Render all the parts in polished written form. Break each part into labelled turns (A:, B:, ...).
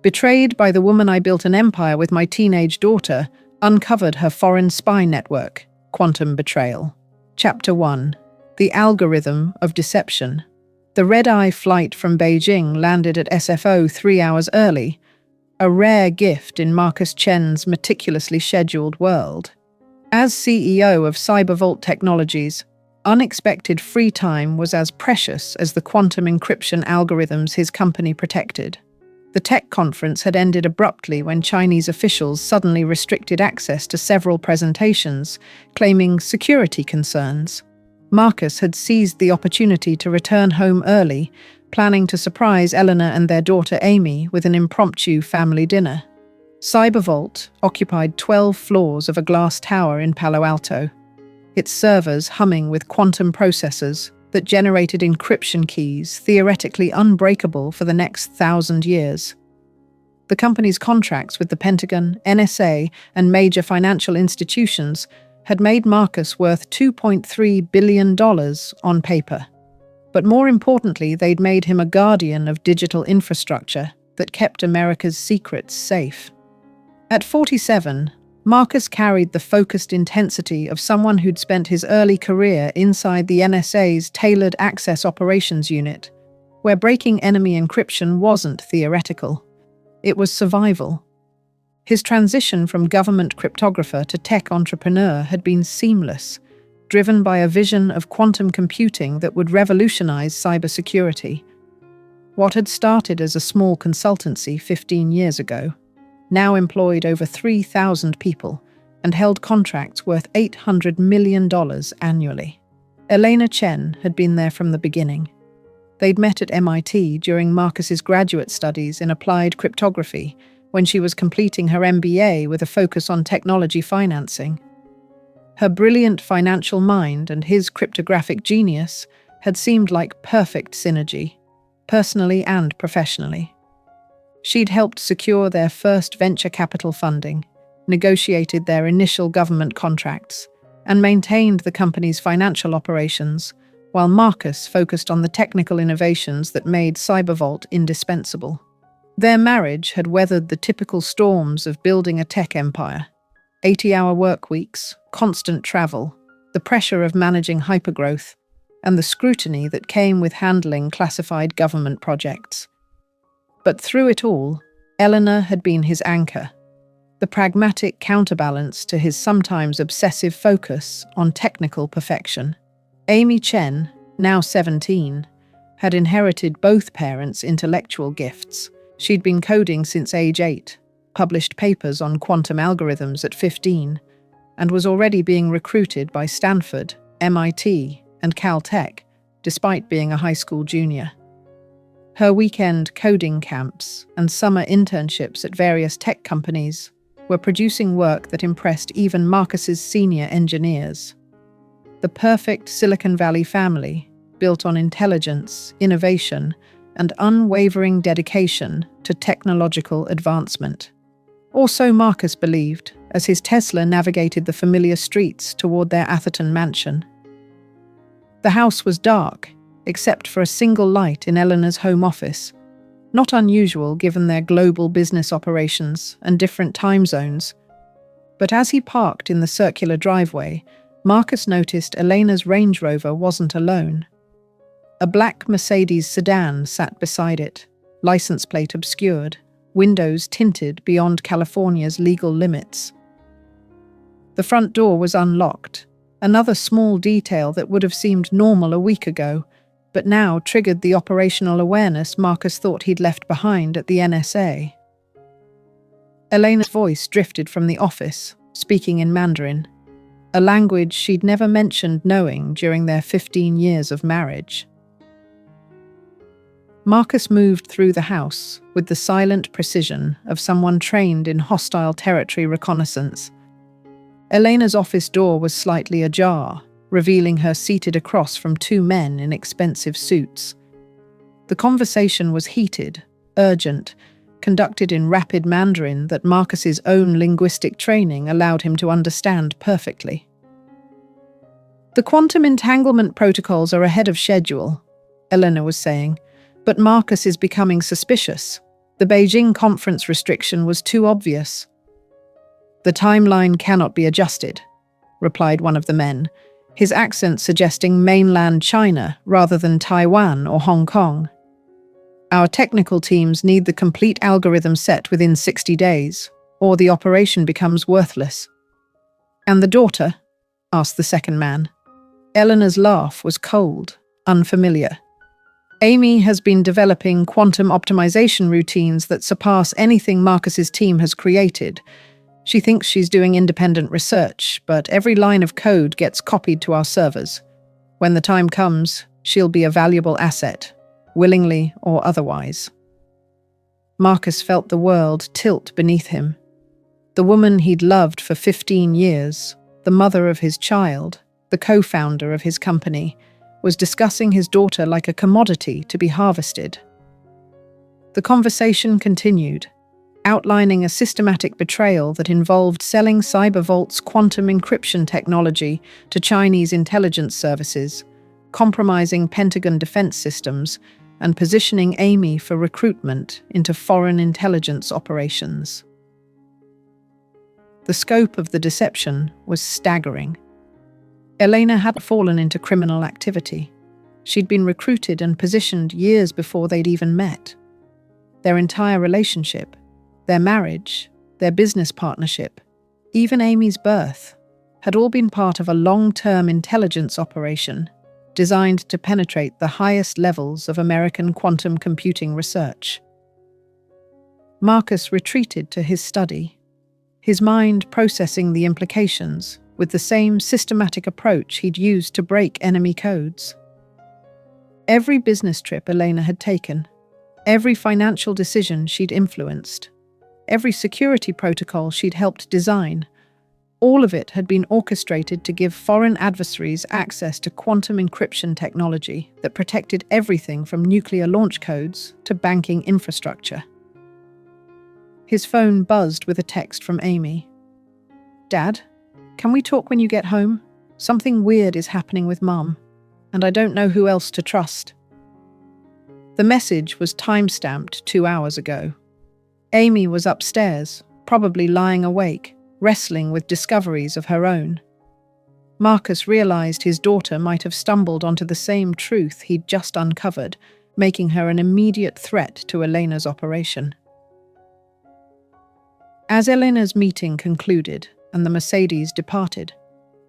A: Betrayed by the woman I built an empire with my teenage daughter, uncovered her foreign spy network. Quantum Betrayal. Chapter 1. The Algorithm of Deception. The red-eye flight from Beijing landed at SFO 3 hours early, a rare gift in Marcus Chen's meticulously scheduled world. As CEO of CyberVault Technologies, unexpected free time was as precious as the quantum encryption algorithms his company protected. The tech conference had ended abruptly when Chinese officials suddenly restricted access to several presentations, claiming security concerns. Marcus had seized the opportunity to return home early, planning to surprise Eleanor and their daughter Amy with an impromptu family dinner. CyberVault occupied 12 floors of a glass tower in Palo Alto, its servers humming with quantum processors that generated encryption keys theoretically unbreakable for the next 1,000 years. The company's contracts with the Pentagon, NSA, and major financial institutions had made Marcus worth $2.3 billion on paper. But more importantly, they'd made him a guardian of digital infrastructure that kept America's secrets safe. At 47, Marcus carried the focused intensity of someone who'd spent his early career inside the NSA's Tailored Access Operations Unit, where breaking enemy encryption wasn't theoretical. It was survival. His transition from government cryptographer to tech entrepreneur had been seamless, driven by a vision of quantum computing that would revolutionize cybersecurity. What had started as a small consultancy 15 years ago now employed over 3,000 people and held contracts worth $800 million annually. Elena Chen had been there from the beginning. They'd met at MIT during Marcus's graduate studies in applied cryptography when she was completing her MBA with a focus on technology financing. Her brilliant financial mind and his cryptographic genius had seemed like perfect synergy, personally and professionally. She'd helped secure their first venture capital funding, negotiated their initial government contracts, and maintained the company's financial operations, while Marcus focused on the technical innovations that made CyberVault indispensable. Their marriage had weathered the typical storms of building a tech empire: 80-hour work weeks, constant travel, the pressure of managing hypergrowth, and the scrutiny that came with handling classified government projects. But through it all, Eleanor had been his anchor, the pragmatic counterbalance to his sometimes obsessive focus on technical perfection. Amy Chen, now 17, had inherited both parents' intellectual gifts. She'd been coding since age 8, published papers on quantum algorithms at 15, and was already being recruited by Stanford, MIT, and Caltech, despite being a high school junior. Her weekend coding camps and summer internships at various tech companies were producing work that impressed even Marcus's senior engineers. The perfect Silicon Valley family, built on intelligence, innovation, and unwavering dedication to technological advancement. Or so Marcus believed, as his Tesla navigated the familiar streets toward their Atherton mansion. The house was dark, except for a single light in Eleanor's home office, not unusual given their global business operations and different time zones. But as he parked in the circular driveway, Marcus noticed Elena's Range Rover wasn't alone. A black Mercedes sedan sat beside it, license plate obscured, windows tinted beyond California's legal limits. The front door was unlocked, another small detail that would have seemed normal a week ago, but now triggered the operational awareness Marcus thought he'd left behind at the NSA. Elena's voice drifted from the office, speaking in Mandarin, a language she'd never mentioned knowing during their 15 years of marriage. Marcus moved through the house with the silent precision of someone trained in hostile territory reconnaissance. Elena's office door was slightly ajar, revealing her seated across from 2 men in expensive suits. The conversation was heated, urgent, conducted in rapid Mandarin that Marcus's own linguistic training allowed him to understand perfectly. "The quantum entanglement protocols are ahead of schedule," Eleanor was saying, "but Marcus is becoming suspicious. The Beijing conference restriction was too obvious. "The timeline cannot be adjusted," replied one of the men, his accent suggesting mainland China rather than Taiwan or Hong Kong. "Our technical teams need the complete algorithm set within 60 days, or the operation becomes worthless." "And the daughter?" asked the second man. Eleanor's laugh was cold, unfamiliar. "Amy has been developing quantum optimization routines that surpass anything Marcus's team has created. She thinks she's doing independent research, but every line of code gets copied to our servers. When the time comes, she'll be a valuable asset, willingly or otherwise." Marcus felt the world tilt beneath him. The woman he'd loved for 15 years, the mother of his child, the co-founder of his company, was discussing his daughter like a commodity to be harvested. The conversation continued, outlining a systematic betrayal that involved selling CyberVault's quantum encryption technology to Chinese intelligence services, compromising Pentagon defense systems, and positioning Amy for recruitment into foreign intelligence operations. The scope of the deception was staggering. Elena had fallen into criminal activity. She'd been recruited and positioned years before they'd even met. Their entire relationship, their marriage, their business partnership, even Amy's birth, had all been part of a long-term intelligence operation designed to penetrate the highest levels of American quantum computing research. Marcus retreated to his study, his mind processing the implications with the same systematic approach he'd used to break enemy codes. Every business trip Elena had taken, every financial decision she'd influenced, every security protocol she'd helped design, all of it had been orchestrated to give foreign adversaries access to quantum encryption technology that protected everything from nuclear launch codes to banking infrastructure. His phone buzzed with a text from Amy. "Dad, can we talk when you get home? Something weird is happening with Mum, and I don't know who else to trust." The message was time-stamped 2 hours ago. Amy was upstairs, probably lying awake, wrestling with discoveries of her own. Marcus realized his daughter might have stumbled onto the same truth he'd just uncovered, making her an immediate threat to Elena's operation. As Elena's meeting concluded and the Mercedes departed,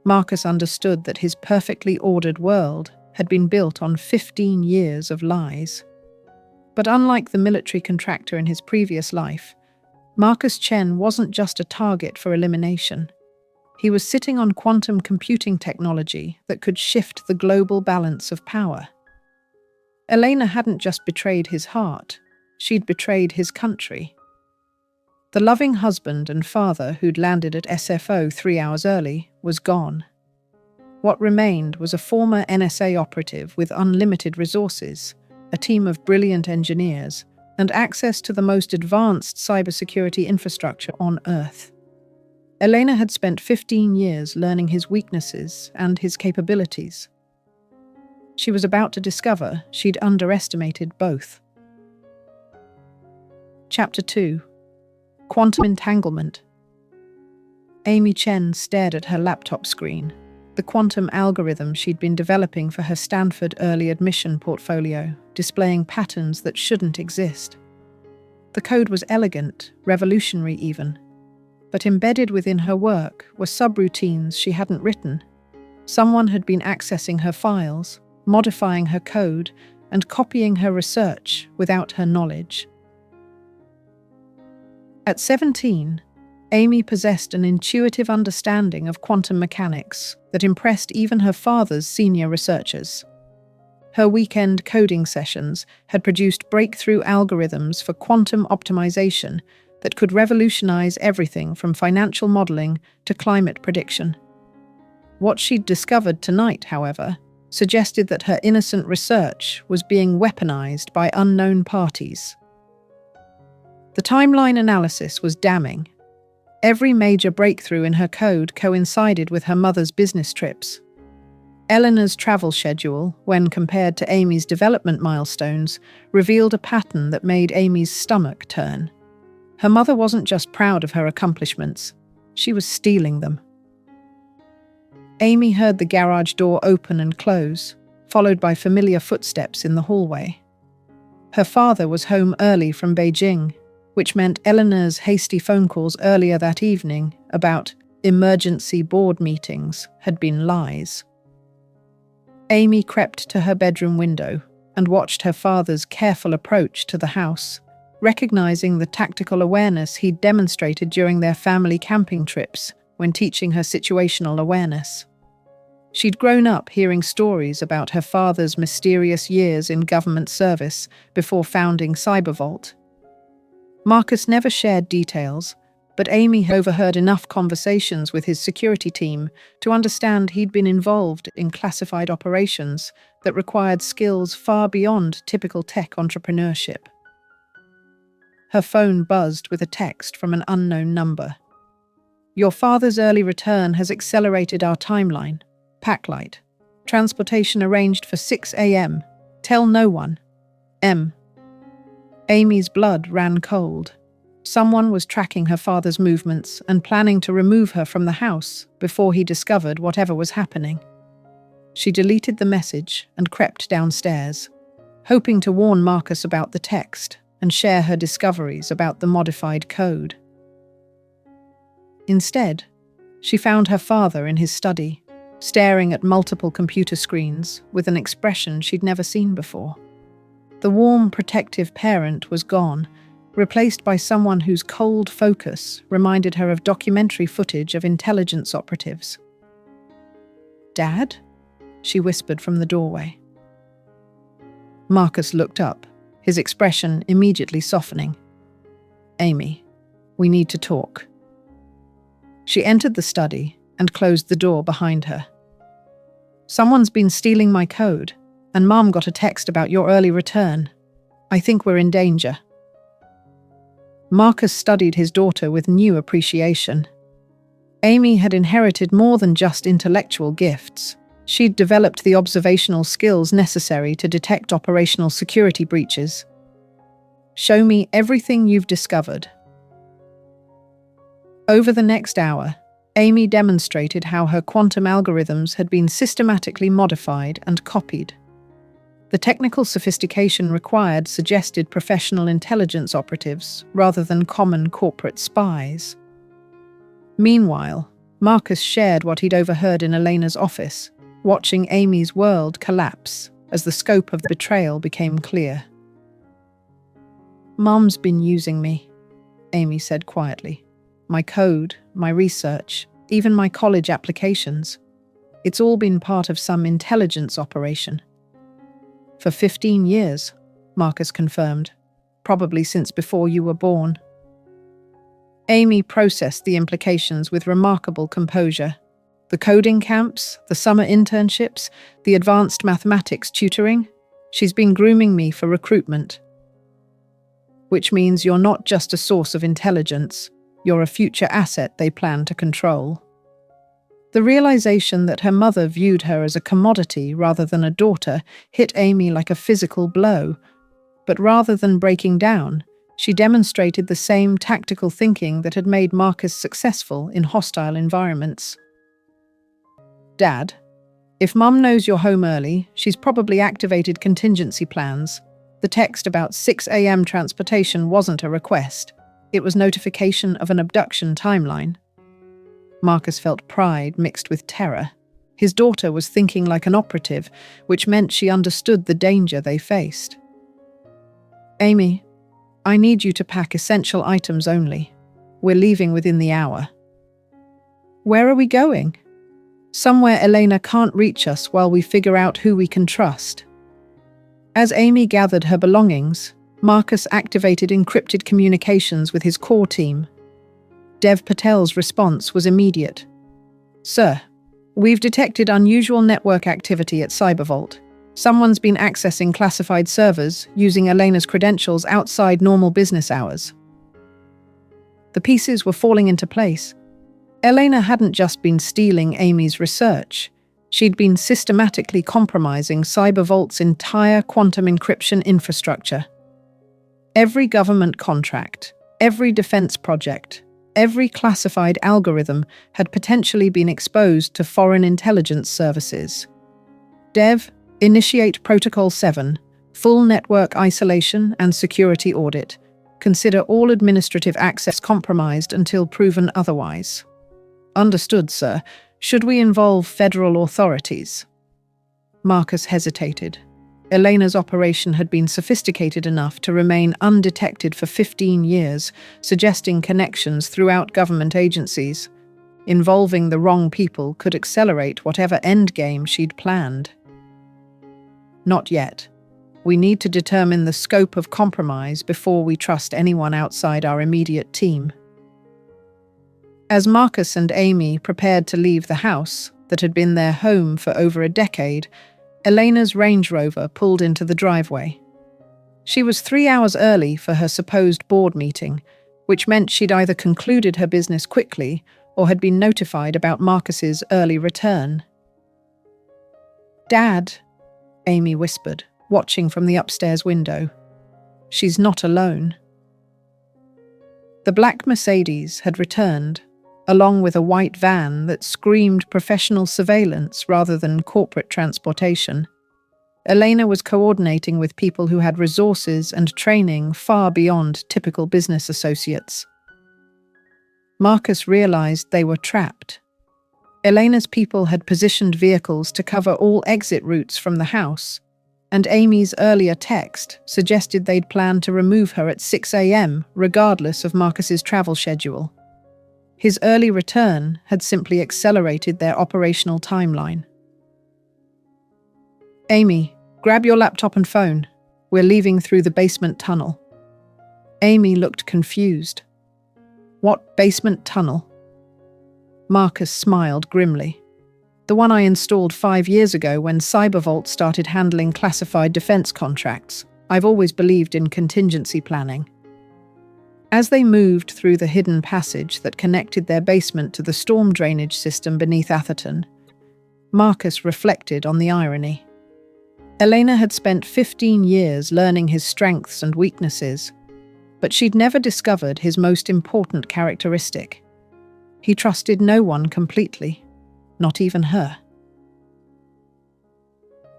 A: Marcus understood that his perfectly ordered world had been built on 15 years of lies. But unlike the military contractor in his previous life, Marcus Chen wasn't just a target for elimination. He was sitting on quantum computing technology that could shift the global balance of power. Elena hadn't just betrayed his heart, she'd betrayed his country. The loving husband and father who'd landed at SFO 3 hours early was gone. What remained was a former NSA operative with unlimited resources, a team of brilliant engineers, and access to the most advanced cybersecurity infrastructure on Earth. Elena had spent 15 years learning his weaknesses and his capabilities. She was about to discover she'd underestimated both. Chapter 2. Quantum Entanglement. Amy Chen stared at her laptop screen, the quantum algorithm she'd been developing for her Stanford early admission portfolio, displaying patterns that shouldn't exist. The code was elegant, revolutionary even, but embedded within her work were subroutines she hadn't written. Someone had been accessing her files, modifying her code, and copying her research without her knowledge. At 17, Amy possessed an intuitive understanding of quantum mechanics that impressed even her father's senior researchers. Her weekend coding sessions had produced breakthrough algorithms for quantum optimization that could revolutionize everything from financial modeling to climate prediction. What she'd discovered tonight, however, suggested that her innocent research was being weaponized by unknown parties. The timeline analysis was damning. Every major breakthrough in her code coincided with her mother's business trips. Eleanor's travel schedule, when compared to Amy's development milestones, revealed a pattern that made Amy's stomach turn. Her mother wasn't just proud of her accomplishments, she was stealing them. Amy heard the garage door open and close, followed by familiar footsteps in the hallway. Her father was home early from Beijing, which meant Eleanor's hasty phone calls earlier that evening about emergency board meetings had been lies. Amy crept to her bedroom window and watched her father's careful approach to the house, recognizing the tactical awareness he'd demonstrated during their family camping trips when teaching her situational awareness. She'd grown up hearing stories about her father's mysterious years in government service before founding Cybervault. Marcus never shared details, but Amy had overheard enough conversations with his security team to understand he'd been involved in classified operations that required skills far beyond typical tech entrepreneurship. Her phone buzzed with a text from an unknown number. "Your father's early return has accelerated our timeline. Packlight. Transportation arranged for 6 a.m. Tell no one. M." Amy's blood ran cold. Someone was tracking her father's movements and planning to remove her from the house before he discovered whatever was happening. She deleted the message and crept downstairs, hoping to warn Marcus about the text and share her discoveries about the modified code. Instead, she found her father in his study, staring at multiple computer screens with an expression she'd never seen before. The warm, protective parent was gone, replaced by someone whose cold focus reminded her of documentary footage of intelligence operatives. "Dad?" she whispered from the doorway. Marcus looked up, his expression immediately softening. "Amy, we need to talk." She entered the study and closed the door behind her. "Someone's been stealing my code, and Mom got a text about your early return. I think we're in danger." Marcus studied his daughter with new appreciation. Amy had inherited more than just intellectual gifts. She'd developed the observational skills necessary to detect operational security breaches. "Show me everything you've discovered." Over the next hour, Amy demonstrated how her quantum algorithms had been systematically modified and copied. The technical sophistication required suggested professional intelligence operatives rather than common corporate spies. Meanwhile, Marcus shared what he'd overheard in Elena's office, watching Amy's world collapse as the scope of the betrayal became clear. "Mom's been using me," Amy said quietly. "My code, my research, even my college applications. It's all been part of some intelligence operation." "For 15 years, Marcus confirmed. "Probably since before you were born." Amy processed the implications with remarkable composure. The coding camps, the summer internships, the advanced mathematics tutoring. She's been grooming me for recruitment. "Which means you're not just a source of intelligence, you're a future asset they plan to control." The realization that her mother viewed her as a commodity rather than a daughter hit Amy like a physical blow, but rather than breaking down, she demonstrated the same tactical thinking that had made Marcus successful in hostile environments. "Dad, if Mum knows you're home early, she's probably activated contingency plans. The text about 6 a.m. transportation wasn't a request. It was notification of an abduction timeline." Marcus felt pride mixed with terror. His daughter was thinking like an operative, which meant she understood the danger they faced. "Amy, I need you to pack essential items only. We're leaving within the hour." "Where are we going?" "Somewhere Elena can't reach us while we figure out who we can trust." As Amy gathered her belongings, Marcus activated encrypted communications with his core team. Dev Patel's response was immediate. "Sir, we've detected unusual network activity at Cybervault. Someone's been accessing classified servers using Elena's credentials outside normal business hours." The pieces were falling into place. Elena hadn't just been stealing Amy's research. She'd been systematically compromising CyberVault's entire quantum encryption infrastructure. Every government contract, every defense project, every classified algorithm had potentially been exposed to foreign intelligence services. Dev, initiate Protocol 7, full network isolation and security audit. Consider all administrative access compromised until proven otherwise. Understood, sir. Should we involve federal authorities? Marcus hesitated. Elena's operation had been sophisticated enough to remain undetected for 15 years, suggesting connections throughout government agencies. Involving the wrong people could accelerate whatever endgame she'd planned. Not yet. We need to determine the scope of compromise before we trust anyone outside our immediate team. As Marcus and Amy prepared to leave the house that had been their home for over a decade, Elena's Range Rover pulled into the driveway. She was 3 hours early for her supposed board meeting, which meant she'd either concluded her business quickly or had been notified about Marcus's early return. "Dad," Amy whispered, watching from the upstairs window. "She's not alone." The black Mercedes had returned, along with a white van that screamed professional surveillance rather than corporate transportation. Elena was coordinating with people who had resources and training far beyond typical business associates. Marcus realized they were trapped. Elena's people had positioned vehicles to cover all exit routes from the house, and Amy's earlier text suggested they'd planned to remove her at 6 a.m. regardless of Marcus's travel schedule. His early return had simply accelerated their operational timeline. "Amy, grab your laptop and phone. We're leaving through the basement tunnel." Amy looked confused. "What basement tunnel?" Marcus smiled grimly. "The one I installed 5 years ago when CyberVault started handling classified defense contracts. I've always believed in contingency planning." As they moved through the hidden passage that connected their basement to the storm drainage system beneath Atherton, Marcus reflected on the irony. Elena had spent 15 years learning his strengths and weaknesses, but she'd never discovered his most important characteristic. He trusted no one completely, not even her.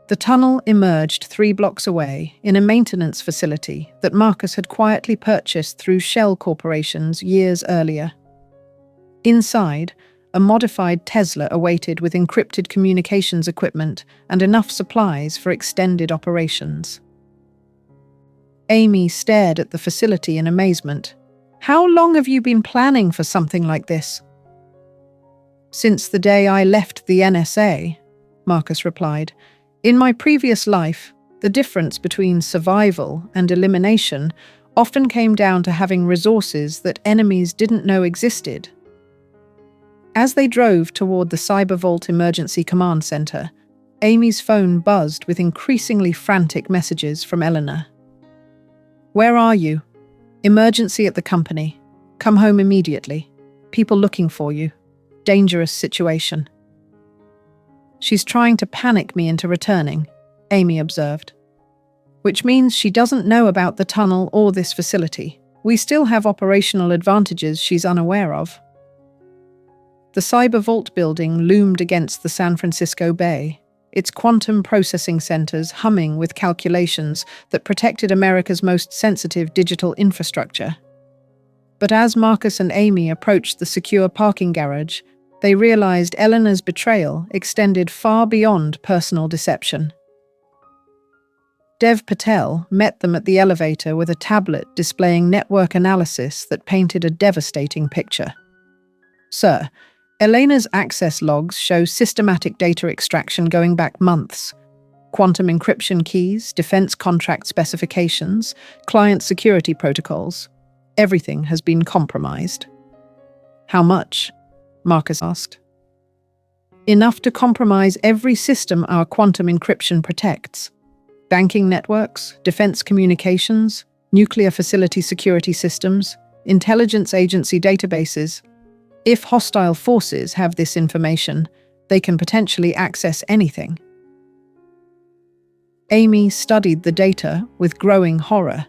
A: The tunnel emerged 3 blocks away in a maintenance facility that Marcus had quietly purchased through shell corporations years earlier. Inside, a modified Tesla awaited with encrypted communications equipment and enough supplies for extended operations. Amy stared at the facility in amazement. "How long have you been planning for something like this?" "Since the day I left the NSA," Marcus replied. "In my previous life, the difference between survival and elimination often came down to having resources that enemies didn't know existed." As they drove toward the CyberVault Emergency Command Center, Amy's phone buzzed with increasingly frantic messages from Eleanor. "Where are you? Emergency at the company. Come home immediately. People looking for you. Dangerous situation." "She's trying to panic me into returning," Amy observed. "Which means she doesn't know about the tunnel or this facility. We still have operational advantages she's unaware of." The CyberVault building loomed against the San Francisco Bay, its quantum processing centers humming with calculations that protected America's most sensitive digital infrastructure. But as Marcus and Amy approached the secure parking garage, they realized Eleanor's betrayal extended far beyond personal deception. Dev Patel met them at the elevator with a tablet displaying network analysis that painted a devastating picture. "Sir, Elena's access logs show systematic data extraction going back months. Quantum encryption keys, defense contract specifications, client security protocols. Everything has been compromised." "How much?" Marcus asked. "Enough to compromise every system our quantum encryption protects. Banking networks, defense communications, nuclear facility security systems, intelligence agency databases. If hostile forces have this information, They can potentially access anything. Amy studied the data with growing horror.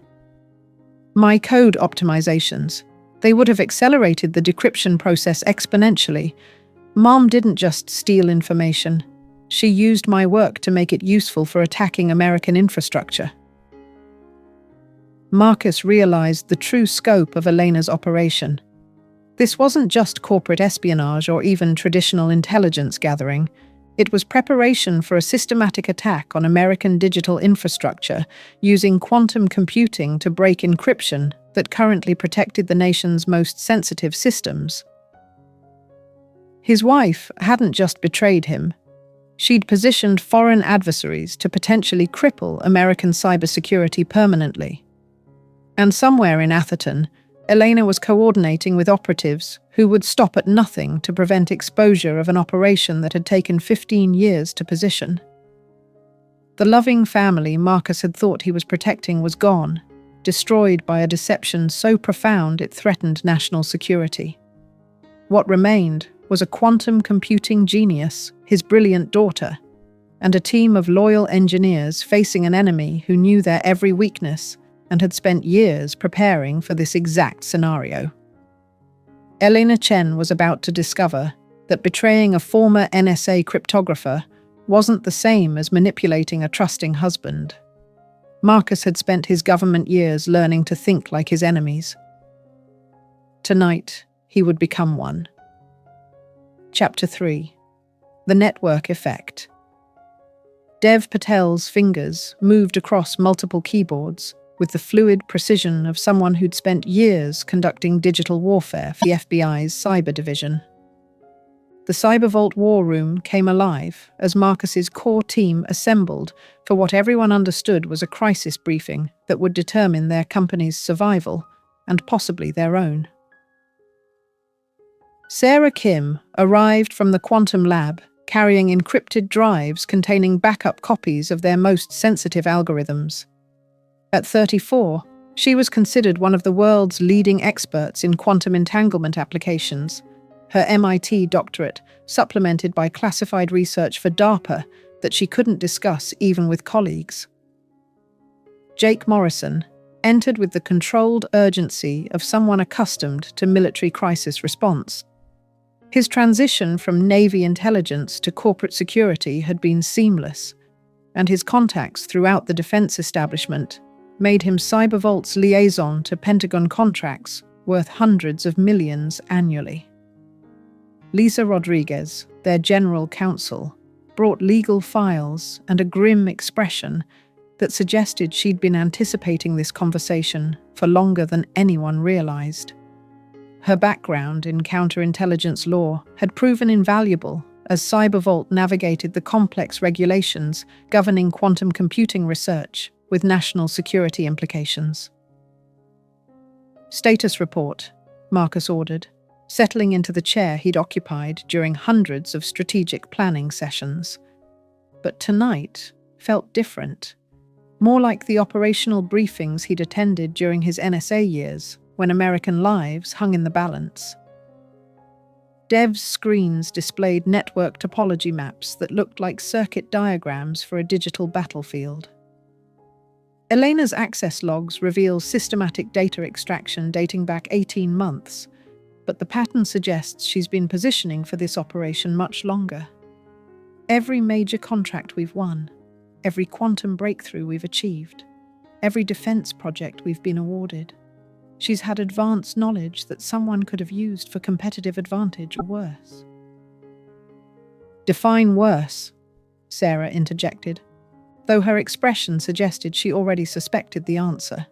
A: My code optimizations. They would have accelerated the decryption process exponentially. Mom didn't just steal information. She used my work to make it useful for attacking American infrastructure. Marcus realized the true scope of Elena's operation. This wasn't just corporate espionage or even traditional intelligence gathering. It was preparation for a systematic attack on American digital infrastructure using quantum computing to break encryption that currently protected the nation's most sensitive systems. His wife hadn't just betrayed him. She'd positioned foreign adversaries to potentially cripple American cybersecurity permanently. And somewhere in Atherton, Elena was coordinating with operatives who would stop at nothing to prevent exposure of an operation that had taken 15 years to position. The loving family Marcus had thought he was protecting was gone, destroyed by a deception so profound it threatened national security. What remained was a quantum computing genius, his brilliant daughter, and a team of loyal engineers facing an enemy who knew their every weakness and had spent years preparing for this exact scenario. Elena Chen was about to discover that betraying a former NSA cryptographer wasn't the same as manipulating a trusting husband. Marcus had spent his government years learning to think like his enemies. Tonight, he would become one. Chapter 3. The Network Effect. Dev Patel's fingers moved across multiple keyboards with the fluid precision of someone who'd spent years conducting digital warfare for the FBI's cyber division. The CyberVault war room came alive as Marcus's core team assembled for what everyone understood was a crisis briefing that would determine their company's survival and possibly their own. Sarah Kim arrived from the quantum lab carrying encrypted drives containing backup copies of their most sensitive algorithms. At 34, she was considered one of the world's leading experts in quantum entanglement applications, her MIT doctorate supplemented by classified research for DARPA that she couldn't discuss even with colleagues. Jake Morrison entered with the controlled urgency of someone accustomed to military crisis response. His transition from Navy intelligence to corporate security had been seamless, and his contacts throughout the defense establishment made him CyberVault's liaison to Pentagon contracts worth hundreds of millions annually. Lisa Rodriguez, their general counsel, brought legal files and a grim expression that suggested she'd been anticipating this conversation for longer than anyone realized. Her background in counterintelligence law had proven invaluable as CyberVault navigated the complex regulations governing quantum computing research with national security implications. Status report, Marcus ordered, settling into the chair he'd occupied during hundreds of strategic planning sessions. But tonight felt different, more like the operational briefings he'd attended during his NSA years, when American lives hung in the balance. Dev's screens displayed network topology maps that looked like circuit diagrams for a digital battlefield. Elena's access logs reveal systematic data extraction dating back 18 months, but the pattern suggests she's been positioning for this operation much longer. Every major contract we've won, every quantum breakthrough we've achieved, every defense project we've been awarded, she's had advanced knowledge that someone could have used for competitive advantage or worse. Define worse, Sarah interjected, though her expression suggested she already suspected the answer.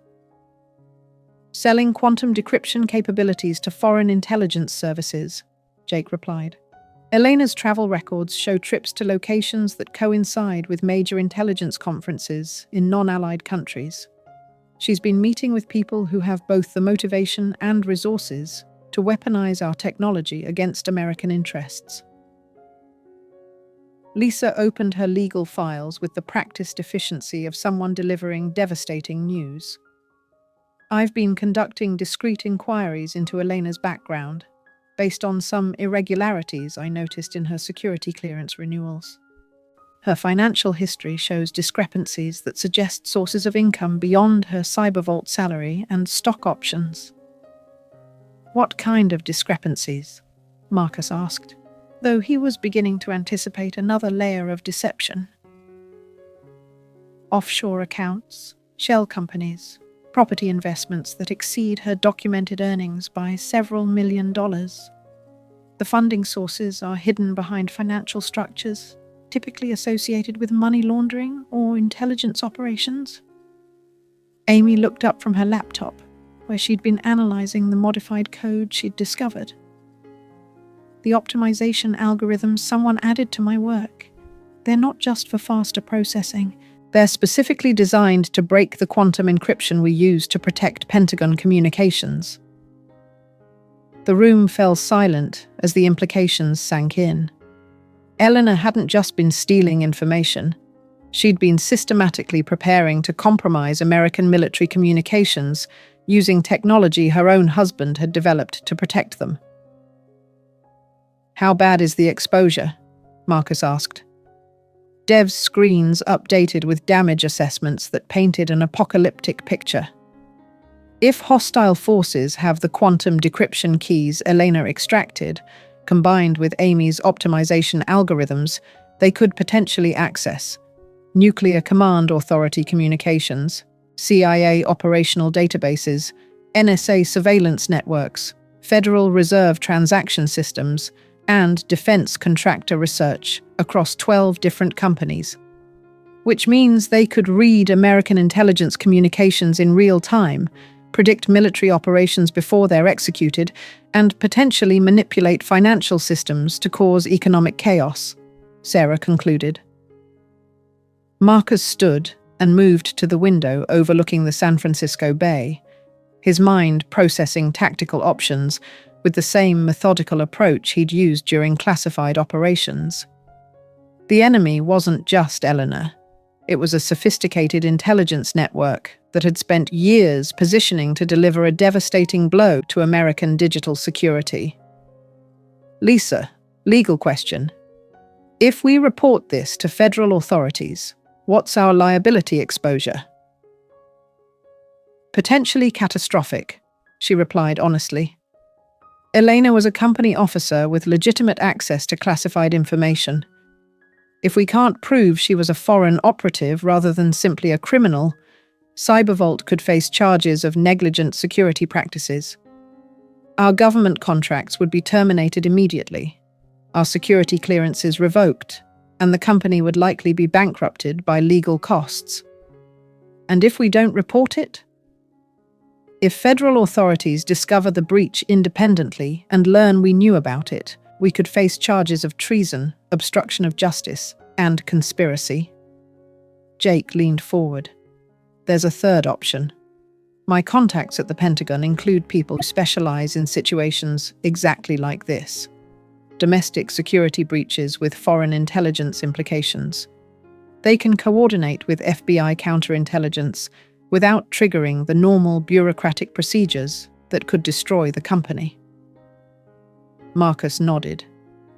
A: Selling quantum decryption capabilities to foreign intelligence services, Jake replied. Elena's travel records show trips to locations that coincide with major intelligence conferences in non-allied countries. She's been meeting with people who have both the motivation and resources to weaponize our technology against American interests. Lisa opened her legal files with the practiced efficiency of someone delivering devastating news. I've been conducting discreet inquiries into Elena's background, based on some irregularities I noticed in her security clearance renewals. Her financial history shows discrepancies that suggest sources of income beyond her CyberVault salary and stock options. What kind of discrepancies? Marcus asked, though he was beginning to anticipate another layer of deception. Offshore accounts, shell companies, property investments that exceed her documented earnings by several $1 million. The funding sources are hidden behind financial structures, typically associated with money laundering or intelligence operations. Amy looked up from her laptop, where she'd been analyzing the modified code she'd discovered. The optimization algorithms someone added to my work. They're not just for faster processing. They're specifically designed to break the quantum encryption we use to protect Pentagon communications. The room fell silent as the implications sank in. Eleanor hadn't just been stealing information. She'd been systematically preparing to compromise American military communications using technology her own husband had developed to protect them. "How bad is the exposure?" Marcus asked. Dev's screens updated with damage assessments that painted an apocalyptic picture. If hostile forces have the quantum decryption keys Elena extracted, combined with Amy's optimization algorithms, they could potentially access Nuclear Command Authority communications, CIA operational databases, NSA surveillance networks, Federal Reserve transaction systems, and defense contractor research across 12 different companies. Which means they could read American intelligence communications in real time, predict military operations before they're executed, and potentially manipulate financial systems to cause economic chaos, Sarah concluded. Marcus stood and moved to the window overlooking the San Francisco Bay, his mind processing tactical options with the same methodical approach he'd used during classified operations. The enemy wasn't just Eleanor. It was a sophisticated intelligence network that had spent years positioning to deliver a devastating blow to American digital security. "Lisa, legal question. If we report this to federal authorities, what's our liability exposure?" "Potentially catastrophic," she replied honestly. Elena was a company officer with legitimate access to classified information. If we can't prove she was a foreign operative rather than simply a criminal, CyberVault could face charges of negligent security practices. Our government contracts would be terminated immediately, our security clearances revoked, and the company would likely be bankrupted by legal costs. And if we don't report it? If federal authorities discover the breach independently and learn we knew about it, we could face charges of treason, obstruction of justice, and conspiracy. Jake leaned forward. "There's a third option. My contacts at the Pentagon include people who specialize in situations exactly like this. Domestic security breaches with foreign intelligence implications. They can coordinate with FBI counterintelligence without triggering the normal bureaucratic procedures that could destroy the company." Marcus nodded.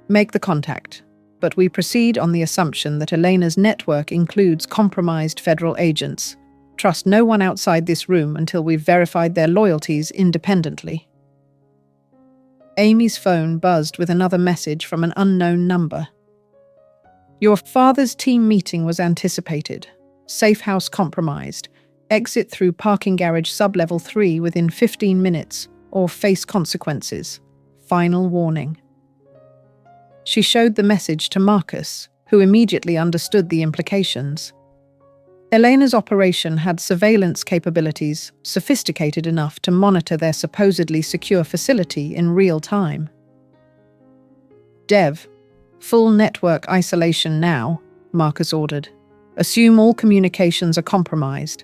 A: "Make the contact, but we proceed on the assumption that Elena's network includes compromised federal agents. Trust no one outside this room until we've verified their loyalties independently." Amy's phone buzzed with another message from an unknown number. "Your father's team meeting was anticipated. Safe house compromised. Exit through parking garage sub-level 3 within 15 minutes, or face consequences. Final warning." She showed the message to Marcus, who immediately understood the implications. Elena's operation had surveillance capabilities sophisticated enough to monitor their supposedly secure facility in real time. "Dev, full network isolation now," Marcus ordered. "Assume all communications are compromised.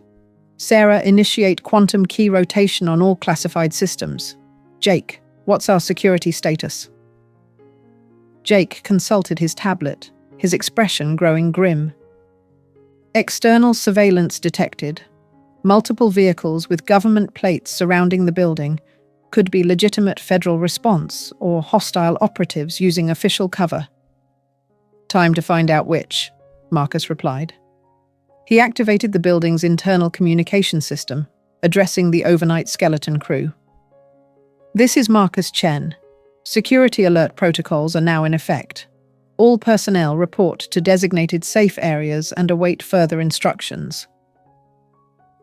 A: Sarah, initiate quantum key rotation on all classified systems. Jake, what's our security status?" Jake consulted his tablet, his expression growing grim. "External surveillance detected. Multiple vehicles with government plates surrounding the building. Could be legitimate federal response or hostile operatives using official cover. Time to find out which, Marcus replied. He activated the building's internal communication system, addressing the overnight skeleton crew. This is Marcus Chen. Security alert protocols are now in effect. All personnel report to designated safe areas and await further instructions.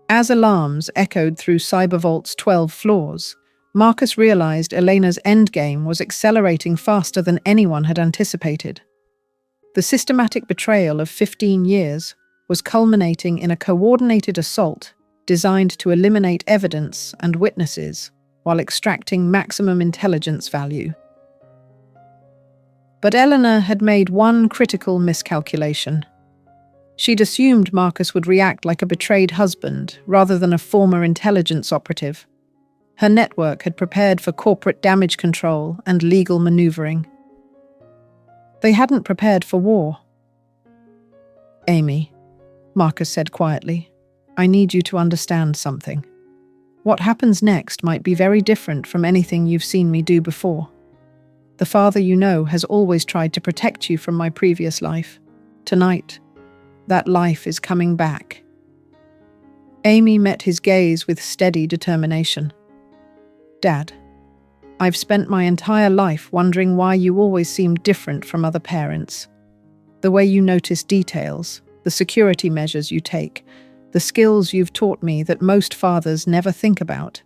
A: As alarms echoed through CyberVault's 12 floors, Marcus realized Elena's endgame was accelerating faster than anyone had anticipated. The systematic betrayal of 15 years was culminating in a coordinated assault designed to eliminate evidence and witnesses while extracting maximum intelligence value. But Eleanor had made one critical miscalculation. She'd assumed Marcus would react like a betrayed husband rather than a former intelligence operative. Her network had prepared for corporate damage control and legal maneuvering. They hadn't prepared for war. Amy, Marcus said quietly, I need you to understand something. What happens next might be very different from anything you've seen me do before. The father you know has always tried to protect you from my previous life. Tonight, that life is coming back. Amy met his gaze with steady determination. Dad, I've spent my entire life wondering why you always seem different from other parents. The way you notice details, the security measures you take, the skills you've taught me that most fathers never think about.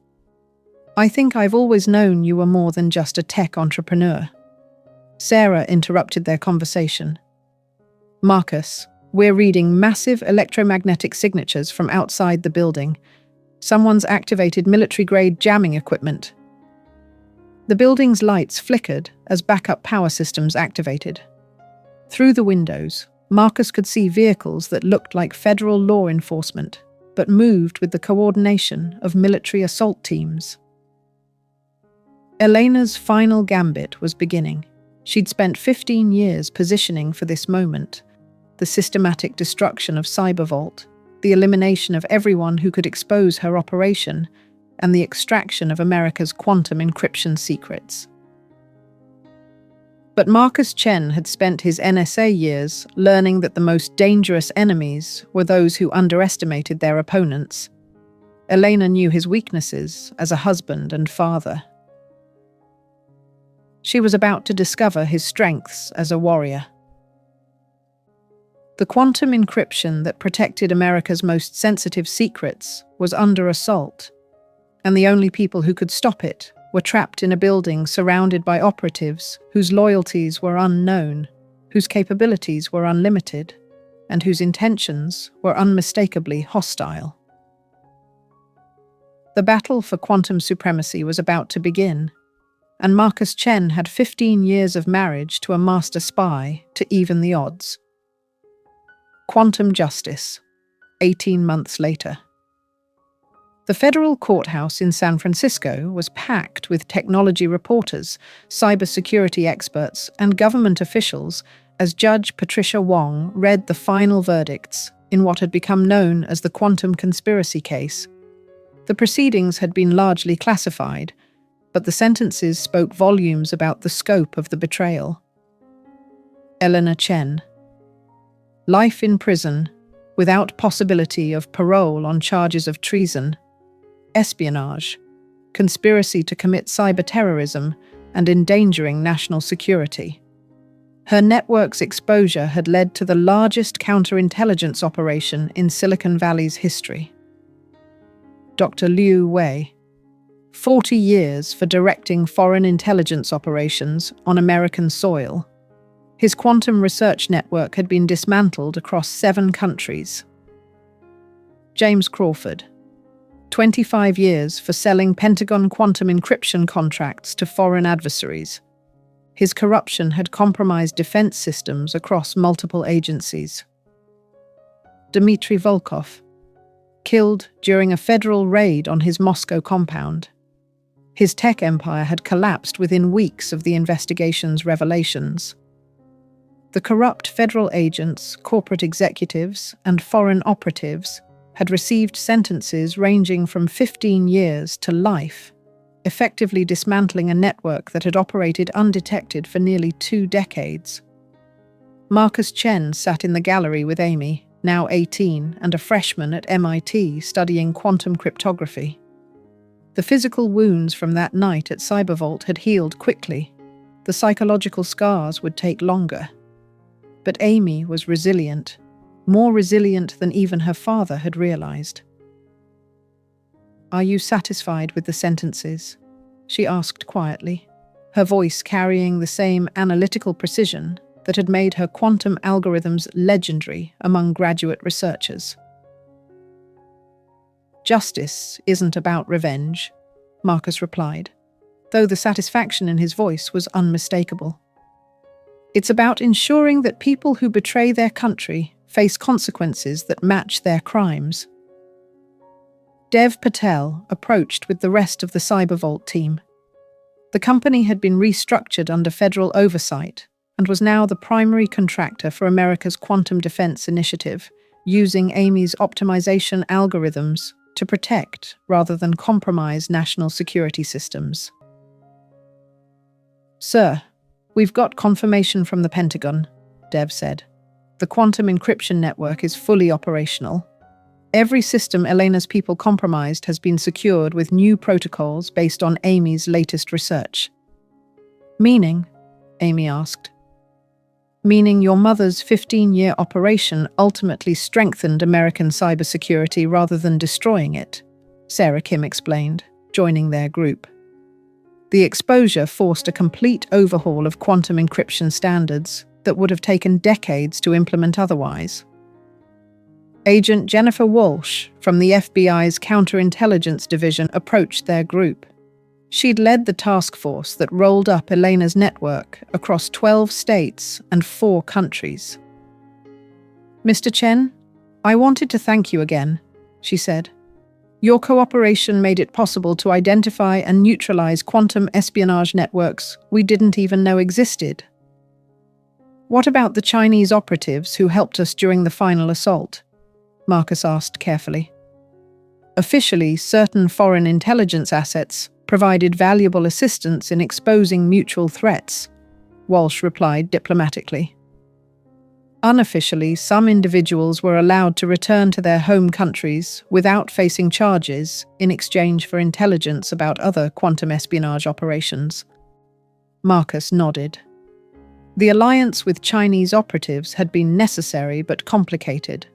A: I think I've always known you were more than just a tech entrepreneur. Sarah interrupted their conversation. Marcus, we're reading massive electromagnetic signatures from outside the building. Someone's activated military-grade jamming equipment. The building's lights flickered as backup power systems activated. Through the windows, Marcus could see vehicles that looked like federal law enforcement, but moved with the coordination of military assault teams. Elena's final gambit was beginning. She'd spent 15 years positioning for this moment. The systematic destruction of CyberVault, the elimination of everyone who could expose her operation, and the extraction of America's quantum encryption secrets. But Marcus Chen had spent his NSA years learning that the most dangerous enemies were those who underestimated their opponents. Elena knew his weaknesses as a husband and father. She was about to discover his strengths as a warrior. The quantum encryption that protected America's most sensitive secrets was under assault, and the only people who could stop it were trapped in a building surrounded by operatives whose loyalties were unknown, whose capabilities were unlimited, and whose intentions were unmistakably hostile. The battle for quantum supremacy was about to begin, and Marcus Chen had 15 years of marriage to a master spy to even the odds. Quantum justice, 18 months later. The federal courthouse in San Francisco was packed with technology reporters, cybersecurity experts, and government officials as Judge Patricia Wong read the final verdicts in what had become known as the quantum conspiracy case. The proceedings had been largely classified, but the sentences spoke volumes about the scope of the betrayal. Eleanor Chen. Life in prison, without possibility of parole on charges of treason, espionage, conspiracy to commit cyber-terrorism, and endangering national security. Her network's exposure had led to the largest counterintelligence operation in Silicon Valley's history. Dr. Liu Wei. 40 years for directing foreign intelligence operations on American soil. His quantum research network had been dismantled across 7 countries. James Crawford. 25 years for selling Pentagon quantum encryption contracts to foreign adversaries. His corruption had compromised defense systems across multiple agencies. Dmitry Volkov. Killed during a federal raid on his Moscow compound. His tech empire had collapsed within weeks of the investigation's revelations. The corrupt federal agents, corporate executives, and foreign operatives had received sentences ranging from 15 years to life, effectively dismantling a network that had operated undetected for nearly 2 decades. Marcus Chen sat in the gallery with Amy, now 18 and a freshman at MIT studying quantum cryptography. The physical wounds from that night at Cybervault had healed quickly. The psychological scars would take longer. But Amy was resilient, more resilient than even her father had realized. "Are you satisfied with the sentences?" she asked quietly, her voice carrying the same analytical precision that had made her quantum algorithms legendary among graduate researchers. "Justice isn't about revenge," Marcus replied, though the satisfaction in his voice was unmistakable. "It's about ensuring that people who betray their country face consequences that match their crimes." Dev Patel approached with the rest of the Cybervault team. The company had been restructured under federal oversight and was now the primary contractor for America's Quantum Defense Initiative, using Amy's optimization algorithms to protect rather than compromise national security systems. "Sir, we've got confirmation from the Pentagon," Dev said. "The quantum encryption network is fully operational. Every system Elena's people compromised has been secured with new protocols based on Amy's latest research." "Meaning?" Amy asked. "Meaning your mother's 15-year operation ultimately strengthened American cybersecurity rather than destroying it," Sarah Kim explained, joining their group. "The exposure forced a complete overhaul of quantum encryption standards that would have taken decades to implement otherwise." Agent Jennifer Walsh from the FBI's Counterintelligence Division approached their group. She'd led the task force that rolled up Elena's network across 12 states and 4 countries. "Mr. Chen, I wanted to thank you again," she said. "Your cooperation made it possible to identify and neutralize quantum espionage networks we didn't even know existed." "What about the Chinese operatives who helped us during the final assault?" Marcus asked carefully. "Officially, certain foreign intelligence assets provided valuable assistance in exposing mutual threats," Walsh replied diplomatically. "Unofficially, some individuals were allowed to return to their home countries without facing charges in exchange for intelligence about other quantum espionage operations." Marcus nodded. The alliance with Chinese operatives had been necessary but complicated.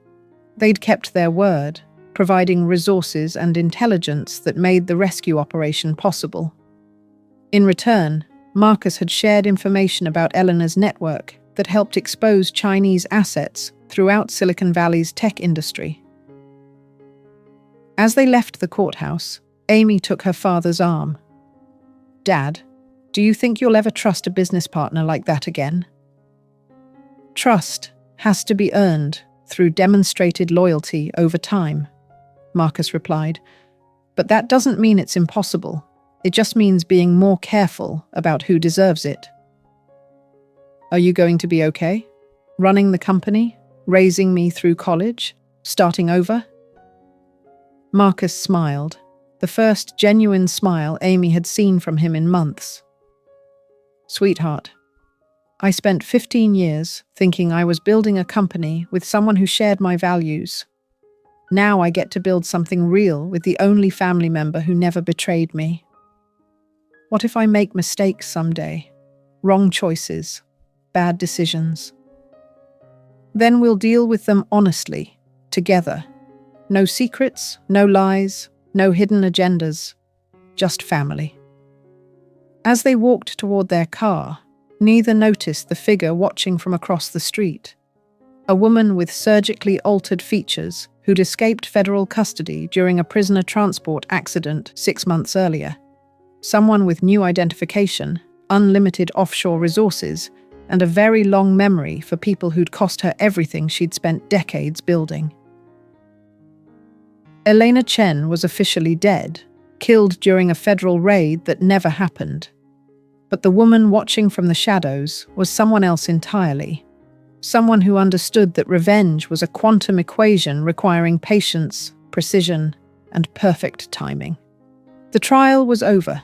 A: They'd kept their word, providing resources and intelligence that made the rescue operation possible. In return, Marcus had shared information about Elena's network that helped expose Chinese assets throughout Silicon Valley's tech industry. As they left the courthouse, Amy took her father's arm. "Dad, do you think you'll ever trust a business partner like that again?" "Trust has to be earned through demonstrated loyalty over time," Marcus replied. "But that doesn't mean it's impossible. It just means being more careful about who deserves it." "Are you going to be okay? Running the company? Raising me through college? Starting over?" Marcus smiled, the first genuine smile Amy had seen from him in months. "Sweetheart, I spent 15 years thinking I was building a company with someone who shared my values. Now I get to build something real with the only family member who never betrayed me. What if I make mistakes someday? Wrong choices, bad decisions? Then we'll deal with them honestly, together. No secrets, no lies, no hidden agendas, just family." As they walked toward their car, neither noticed the figure watching from across the street. A woman with surgically altered features who'd escaped federal custody during a prisoner transport accident 6 months earlier. Someone with new identification, unlimited offshore resources, and a very long memory for people who'd cost her everything she'd spent decades building. Elena Chen was officially dead, killed during a federal raid that never happened. But the woman watching from the shadows was someone else entirely. Someone who understood that revenge was a quantum equation requiring patience, precision, and perfect timing. The trial was over,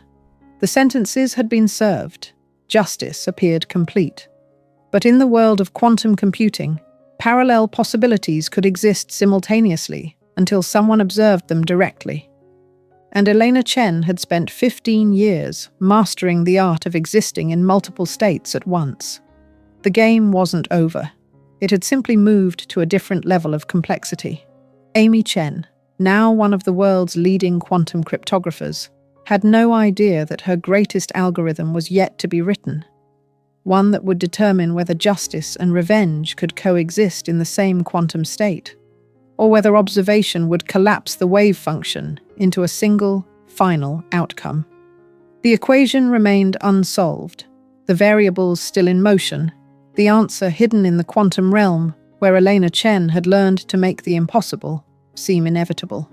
A: The sentences had been served. Justice appeared complete. But in the world of quantum computing, parallel possibilities could exist simultaneously until someone observed them directly. And Elena Chen had spent 15 years mastering the art of existing in multiple states at once. The game wasn't over. It had simply moved to a different level of complexity. Amy Chen, now one of the world's leading quantum cryptographers, had no idea that her greatest algorithm was yet to be written, one that would determine whether justice and revenge could coexist in the same quantum state, or whether observation would collapse the wave function into a single, final outcome. The equation remained unsolved, the variables still in motion, the answer hidden in the quantum realm where Elena Chen had learned to make the impossible seem inevitable.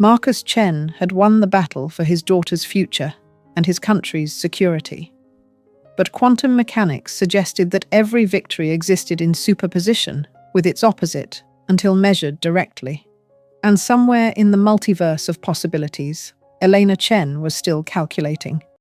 A: Marcus Chen had won the battle for his daughter's future and his country's security. But quantum mechanics suggested that every victory existed in superposition with its opposite until measured directly. And somewhere in the multiverse of possibilities, Elena Chen was still calculating.